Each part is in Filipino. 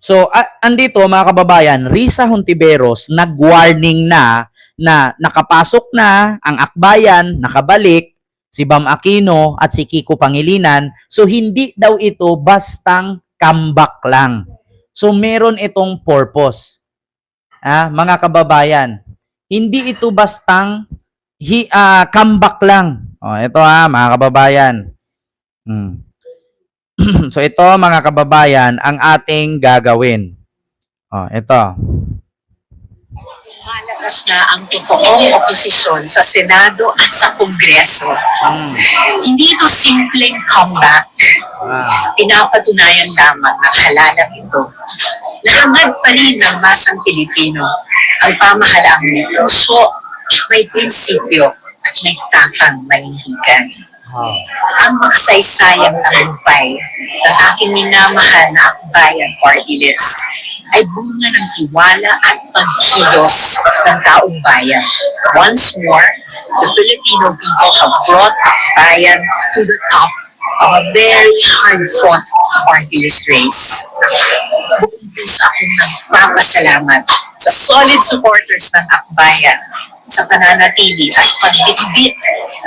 So, andito mga kababayan, Risa Hontiveros nag-warning na nakapasok na ang akbayan, nakabalik, si Bam Aquino at si Kiko Pangilinan. So, hindi daw ito bastang comeback lang. So, meron itong purpose. Mga kababayan, hindi ito bastang comeback lang. Ito mga kababayan. So ito mga kababayan ang ating gagawin. Ito. Malakas na ang totoong oposisyon sa Senado at sa Kongreso. Hindi ito simpleng comeback. Pinapatunayan lamang ng halalang ito na hangad pa rin ng masang Pilipino ang pamahalaang may puso, may prinsipyo at may takang manindigan. Ang makasaysayang tagumpay ng aking minamahal na akbayan party list ay bunga ng tiwala at pagkilos ng taong bayan. Once more, the Filipino people have brought bayan to the top of a very hard-fought party list race. Buong puso akong nagpapasalamat sa solid supporters ng akbayan sa pananatili at pagbitbit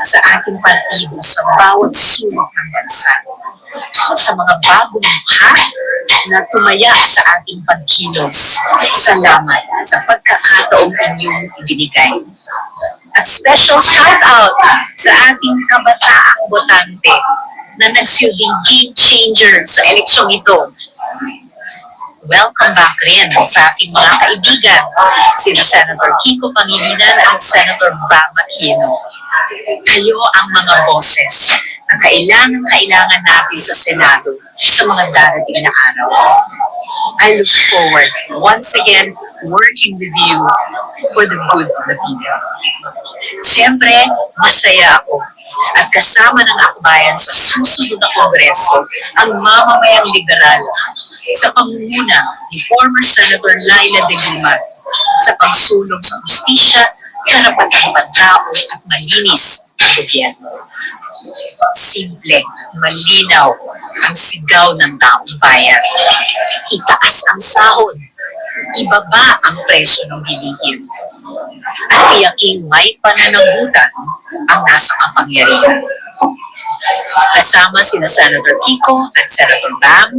sa ating partido sa bawat sulok ng bansa. Sa mga bagong mukha na tumaya sa ating pagkilos. Salamat sa pagkakataong inyong ibinigay. At special shout out sa ating kabataang botante na nagsilbing game changer sa eleksyong ito. Welcome back rin sa aking mga kaibigan, sina Senator Kiko Pangilinan at Senator Bam Aquino. Kayo ang mga boses na kailangan natin sa Senado sa mga darating na araw. I look forward once again working with you for the good of the people. Siyempre, masaya ako at kasama ng akbayan sa susunod na kongreso ang mamamayang liberal sa pangunguna ni former Senator Laila de Lima sa pagsulong sa hustisya, karapatang pantao at malinis na gobyerno. Simple, malinaw ang sigaw ng taong bayan. Itaas ang sahod, ibaba ang presyo ng bilihin, at tiyaking may pananagutan ang nasa kapangyarihan. Kasama sina Senator Kiko at Senator Bam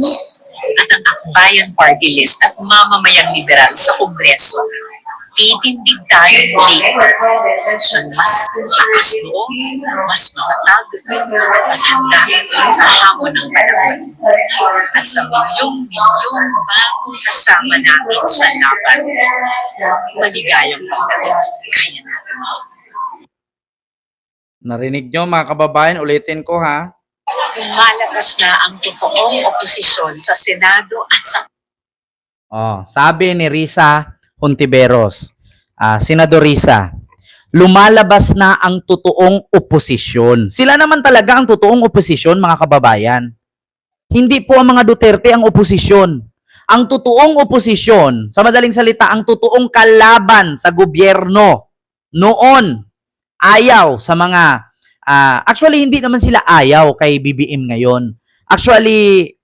at ang akbayan party list at mamamayang liberal sa Kongreso, titindig tayo muli ng mas taas loob, mas matatag, mas handa sa hamon ng panahon. At sa milyong-milyong bagong kasama natin sa laban, maligayang pagdating, kaya natin. Narinig nyo mga kababayan, ulitin ko ha. Malakas na ang totoong oposisyon sa Senado at sa Sabi ni Risa Hontiveros, Senador Risa, lumalabas na ang totoong oposisyon. Sila naman talaga ang totoong oposisyon, mga kababayan. Hindi po ang mga Duterte ang oposisyon. Ang totoong oposisyon, sa madaling salita, ang totoong kalaban sa gobyerno noon, ayaw sa mga actually, hindi naman sila ayaw kay BBM ngayon. Actually,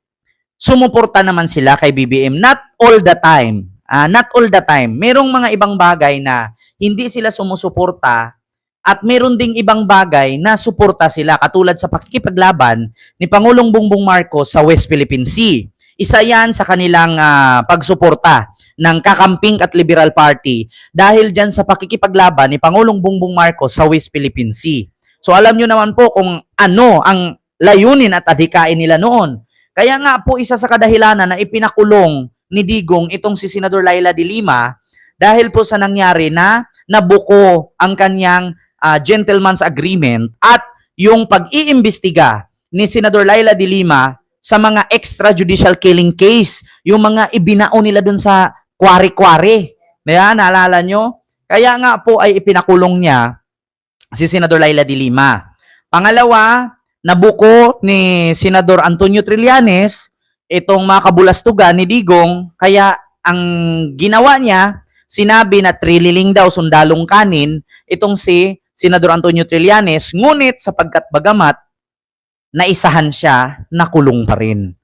sumuporta naman sila kay BBM. Not all the time. Not all the time. Merong mga ibang bagay na hindi sila sumusuporta at meron ding ibang bagay na suporta sila. Katulad sa pakikipaglaban ni Pangulong Bongbong Marcos sa West Philippine Sea. Isa yan sa kanilang pagsuporta ng Kakamping at Liberal Party dahil dyan sa pakikipaglaban ni Pangulong Bongbong Marcos sa West Philippine Sea. So alam nyo naman po kung ano ang layunin at adhikain nila noon. Kaya nga po isa sa kadahilanan na ipinakulong ni Digong itong si Senador Laila de Lima dahil po sa nangyari na nabuko ang kanyang gentleman's agreement at yung pag-iimbestiga ni Senador Laila de Lima sa mga extrajudicial killing case, yung mga ibinao nila dun sa kwari-kwari. Naalala nyo? Kaya nga po ay ipinakulong niya si Senador Laila de Lima. Pangalawa, nabuko ni Senador Antonio Trillanes itong mga kabulastugan ni Digong, kaya ang ginawa niya, sinabi na trililing daw sundalong kanin itong si Senador Antonio Trillanes, ngunit sapagkat bagamat naisahan siya, nakulong pa rin.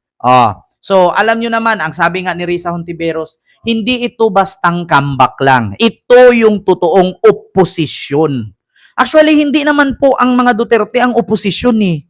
So, alam nyo naman, ang sabi nga ni Risa Hontiveros, hindi ito bastang comeback lang. Ito yung totoong oposisyon. Actually, hindi naman po ang mga Duterte ang oposisyon eh.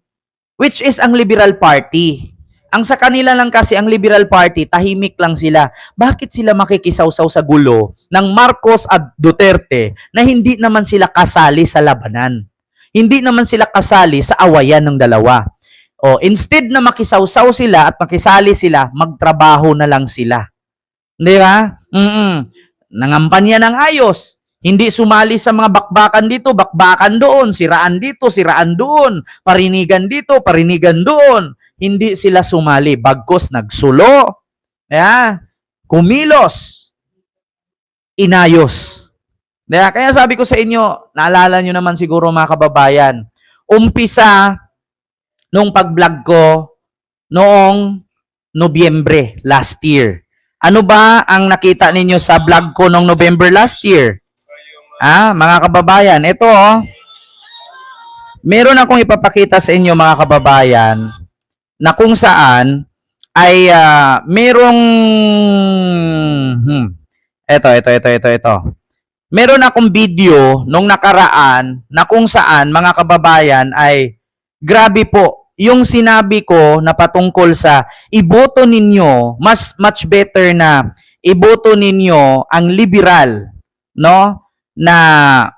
Which is ang Liberal Party. Ang sa kanila lang kasi, ang Liberal Party, tahimik lang sila. Bakit sila makikisawsaw sa gulo ng Marcos at Duterte na hindi naman sila kasali sa labanan? Hindi naman sila kasali sa awayan ng dalawa. O, instead na makisawsaw sila at makisali sila, magtrabaho na lang sila. Di ba? Nangampanya ng ayos. Hindi sumali sa mga bakbakan dito, bakbakan doon, siraan dito, siraan doon, parinigan dito, parinigan doon. Hindi sila sumali. Bagkos nagsulo, kumilos, inayos. Kaya sabi ko sa inyo, naalala nyo naman siguro mga kababayan, umpisa nung pag-vlog ko noong Nobyembre last year. Ano ba ang nakita ninyo sa vlog ko noong November last year? Mga kababayan, ito meron akong ipapakita sa inyo mga kababayan na kung saan ay merong ito. Meron akong video nung nakaraan na kung saan mga kababayan ay grabe po yung sinabi ko na patungkol sa iboto ninyo, much better na iboto ninyo ang liberal, no? Na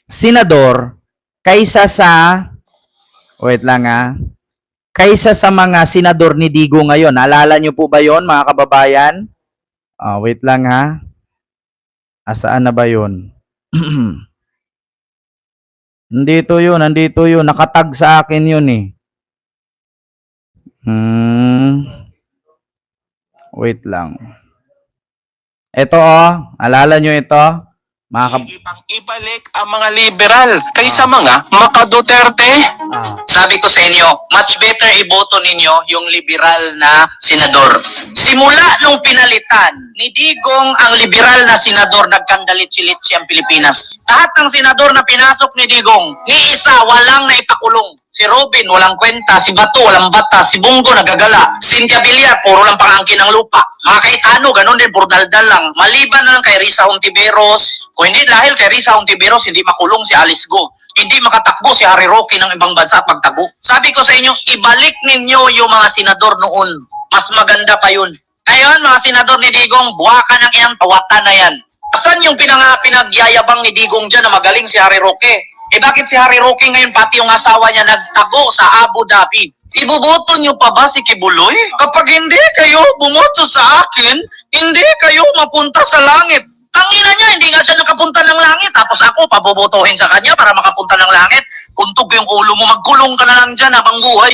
senador kaysa sa kaysa sa mga senador ni Digo ngayon. Naalala niyo po ba 'yon, mga kababayan? Wait lang ha. Asaan na ba 'yon? Nandito 'yun, nakatag sa akin 'yun eh. Wait lang. Ito alala nyo ito? Hindi pang ibalik ang mga liberal kaysa mga maka-Duterte. Sabi ko sa inyo, much better iboto ninyo yung liberal na senador. Simula nung pinalitan ni Digong ang liberal na senador, nagkandalit-silitsi ang Pilipinas. Lahat ng senador na pinasok ni Digong, ni isa walang naipakulong. Si Robin, walang kwenta. Si Bato, walang bata. Si Bungo, nagagala. Cynthia Villar, puro lang pangangkin ng lupa. Mga Cayetano, ganun din, puro daldal lang. Maliban na lang kay Risa Hontiveros. Kung hindi dahil kay Risa Hontiveros, hindi makulong si Alice Go. Hindi makatakbo si Harry Roque ng ibang bansa at magtago. Sabi ko sa inyo, ibalik ninyo yung mga senador noon. Mas maganda pa yun. Ngayon, mga senador ni Digong, buwakan ng iyang tawatan na yan. Asan yung pinagyayabang ni Digong dyan na magaling si Harry Roque? Bakit si Harry Roque ngayon pati yung asawa niya nagtago sa Abu Dhabi? Iboboto niyo pa ba si Kibuloy? Kapag hindi kayo bumoto sa akin, hindi kayo mapunta sa langit. Tangina niya, hindi nga siya nakapunta ng langit. Tapos ako, pabobotohin sa kanya para makapunta ng langit. Kuntog yung ulo mo, magkulong ka na lang dyan habang buhay.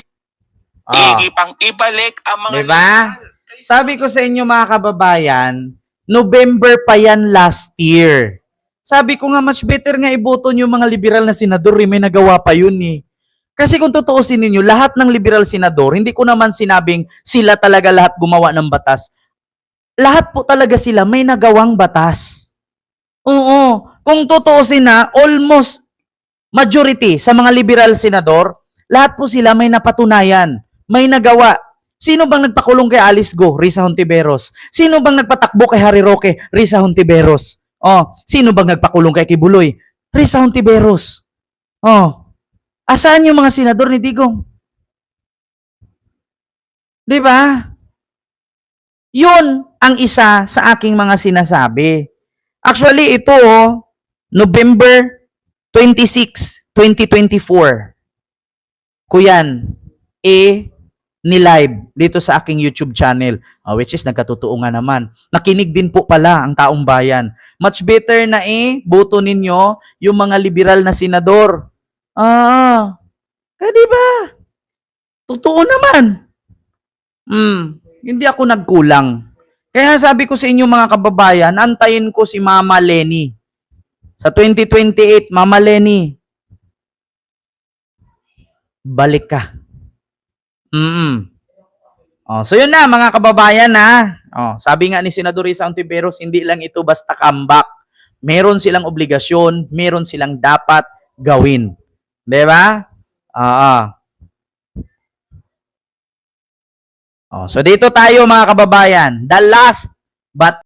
Hindi pang ibalik ang mga diba? Sabi ko sa inyo mga kababayan, November pa yan last year. Sabi ko nga, much better nga iboto nyo mga liberal na senador, may nagawa pa yun eh. Kasi kung tutuusin ninyo, lahat ng liberal senador, hindi ko naman sinabing sila talaga lahat gumawa ng batas. Lahat po talaga sila may nagawang batas. Oo, kung tutuusin na, almost majority sa mga liberal senador, lahat po sila may napatunayan, may nagawa. Sino bang nagpakulong kay Alice Go? Risa Hontiveros. Sino bang nagpatakbo kay Harry Roque? Risa Hontiveros. Sino bang nagpakulong kay Kibuloy? Risa Hontiveros. Asaan yung mga senador ni Digong? 'Di ba? 'Yun ang isa sa aking mga sinasabi. Actually, ito November 26, 2024. Kuyan, ni-live dito sa aking YouTube channel, which is nagkatotoo nga naman. Nakinig din po pala ang taong bayan. Much better na boto ninyo yung mga liberal na senador. Di ba? Totoo naman. Hindi ako nagkulang. Kaya sabi ko sa inyo mga kababayan, antayin ko si Mama Lenny. Sa 2028, Mama Lenny, balik ka. So yun na mga kababayan na. Sabi nga ni Senador Risa Hontiveros, hindi lang ito basta comeback. Meron silang obligasyon, meron silang dapat gawin. 'Di ba? Oh, so dito tayo mga kababayan. The last but